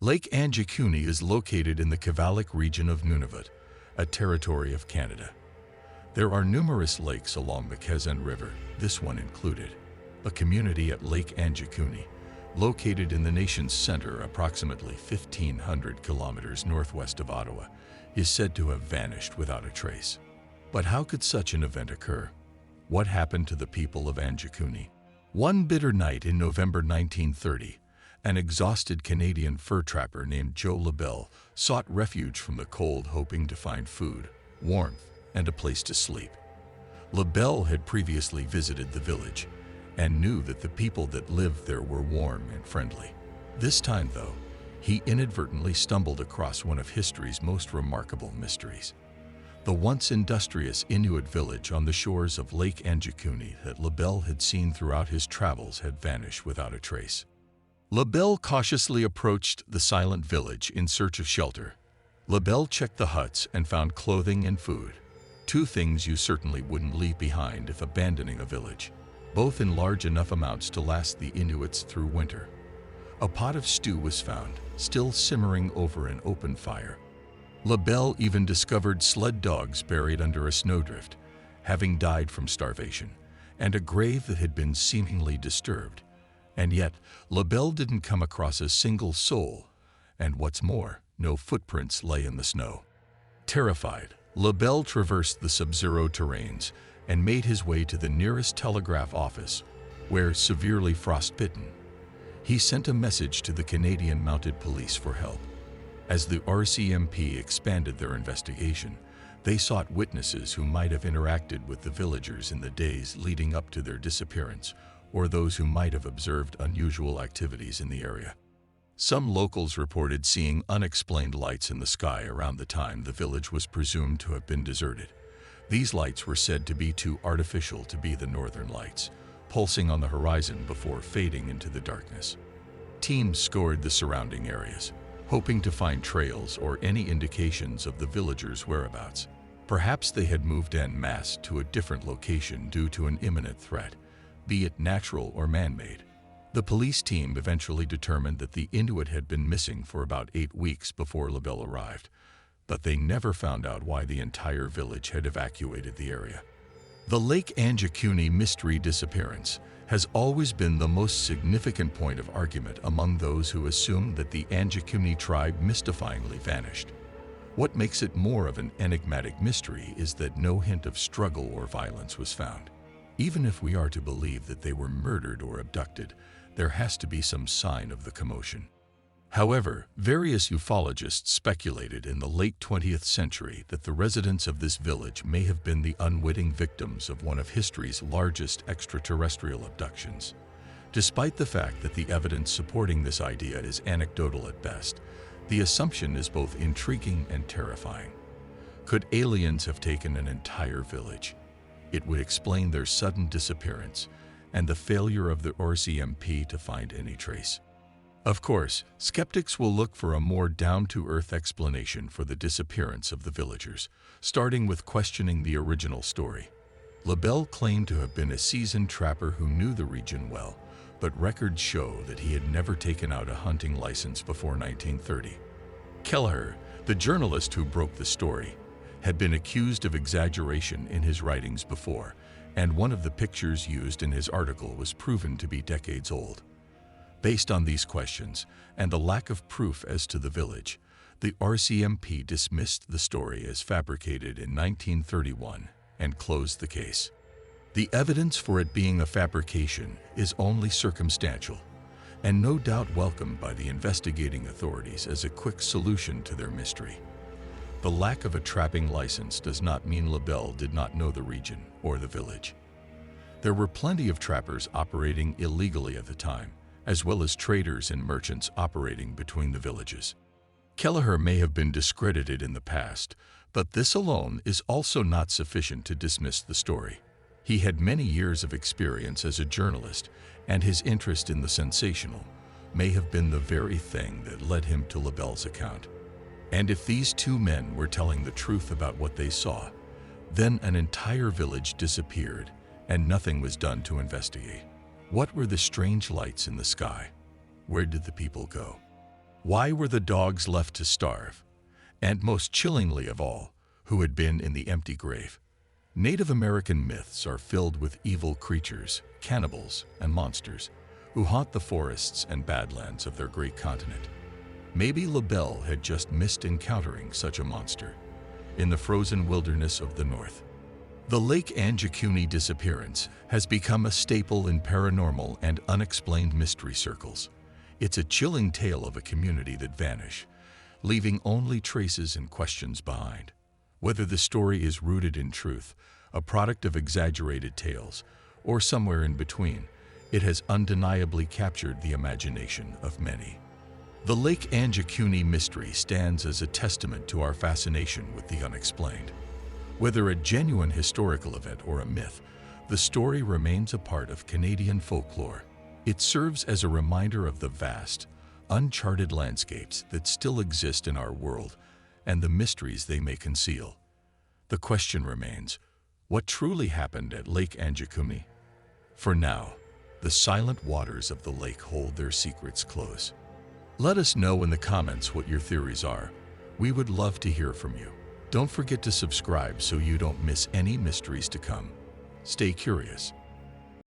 Lake Anjikuni is located in the Kavalik region of Nunavut, a territory of Canada. There are numerous lakes along the Quezon River, this one included. A community at Lake Anjikuni, located in the nation's center approximately 1,500 kilometers northwest of Ottawa, is said to have vanished without a trace. But how could such an event occur? What happened to the people of Anjikuni? One bitter night in November 1930, an exhausted Canadian fur trapper named Joe LaBelle sought refuge from the cold, hoping to find food, warmth, and a place to sleep. LaBelle had previously visited the village and knew that the people that lived there were warm and friendly. This time, though, he inadvertently stumbled across one of history's most remarkable mysteries. The once industrious Inuit village on the shores of Lake Anjikuni that LaBelle had seen throughout his travels had vanished without a trace. LaBelle cautiously approached the silent village in search of shelter. LaBelle checked the huts and found clothing and food, two things you certainly wouldn't leave behind if abandoning a village, both in large enough amounts to last the Inuits through winter. A pot of stew was found, still simmering over an open fire. LaBelle even discovered sled dogs buried under a snowdrift, having died from starvation, and a grave that had been seemingly disturbed. And yet, LaBelle didn't come across a single soul, and what's more, no footprints lay in the snow. Terrified, LaBelle traversed the sub-zero terrains and made his way to the nearest telegraph office, where, severely frostbitten, he sent a message to the Canadian Mounted Police for help. As the RCMP expanded their investigation, they sought witnesses who might have interacted with the villagers in the days leading up to their disappearance, or those who might have observed unusual activities in the area. Some locals reported seeing unexplained lights in the sky around the time the village was presumed to have been deserted. These lights were said to be too artificial to be the northern lights, pulsing on the horizon before fading into the darkness. Teams scoured the surrounding areas, hoping to find trails or any indications of the villagers' whereabouts. Perhaps they had moved en masse to a different location due to an imminent threat, be it natural or man-made. The police team eventually determined that the Inuit had been missing for about 8 weeks before LaBelle arrived, but they never found out why the entire village had evacuated the area. The Lake Anjikuni mystery disappearance has always been the most significant point of argument among those who assume that the Anjikuni tribe mystifyingly vanished. What makes it more of an enigmatic mystery is that no hint of struggle or violence was found. Even if we are to believe that they were murdered or abducted, there has to be some sign of the commotion. However, various ufologists speculated in the late 20th century that the residents of this village may have been the unwitting victims of one of history's largest extraterrestrial abductions. Despite the fact that the evidence supporting this idea is anecdotal at best, the assumption is both intriguing and terrifying. Could aliens have taken an entire village? It would explain their sudden disappearance and the failure of the RCMP to find any trace. Of course, skeptics will look for a more down-to-earth explanation for the disappearance of the villagers, starting with questioning the original story. LaBelle claimed to have been a seasoned trapper who knew the region well, but records show that he had never taken out a hunting license before 1930. Kelleher, the journalist who broke the story, had been accused of exaggeration in his writings before, and one of the pictures used in his article was proven to be decades old. Based on these questions and the lack of proof as to the village, the RCMP dismissed the story as fabricated in 1931 and closed the case. The evidence for it being a fabrication is only circumstantial, and no doubt welcomed by the investigating authorities as a quick solution to their mystery. The lack of a trapping license does not mean LaBelle did not know the region or the village. There were plenty of trappers operating illegally at the time, as well as traders and merchants operating between the villages. Kelleher may have been discredited in the past, but this alone is also not sufficient to dismiss the story. He had many years of experience as a journalist, and his interest in the sensational may have been the very thing that led him to LaBelle's account. And if these two men were telling the truth about what they saw, then an entire village disappeared and nothing was done to investigate. What were the strange lights in the sky? Where did the people go? Why were the dogs left to starve? And most chillingly of all, who had been in the empty grave? Native American myths are filled with evil creatures, cannibals, and monsters who haunt the forests and badlands of their great continent. Maybe LaBelle had just missed encountering such a monster in the frozen wilderness of the north. The Lake Anjikuni disappearance has become a staple in paranormal and unexplained mystery circles. It's a chilling tale of a community that vanished, leaving only traces and questions behind. Whether the story is rooted in truth, a product of exaggerated tales, or somewhere in between, it has undeniably captured the imagination of many. The Lake Anjikuni mystery stands as a testament to our fascination with the unexplained. Whether a genuine historical event or a myth, the story remains a part of Canadian folklore. It serves as a reminder of the vast, uncharted landscapes that still exist in our world and the mysteries they may conceal. The question remains, what truly happened at Lake Anjikuni? For now, the silent waters of the lake hold their secrets close. Let us know in the comments what your theories are. We would love to hear from you. Don't forget to subscribe so you don't miss any mysteries to come. Stay curious.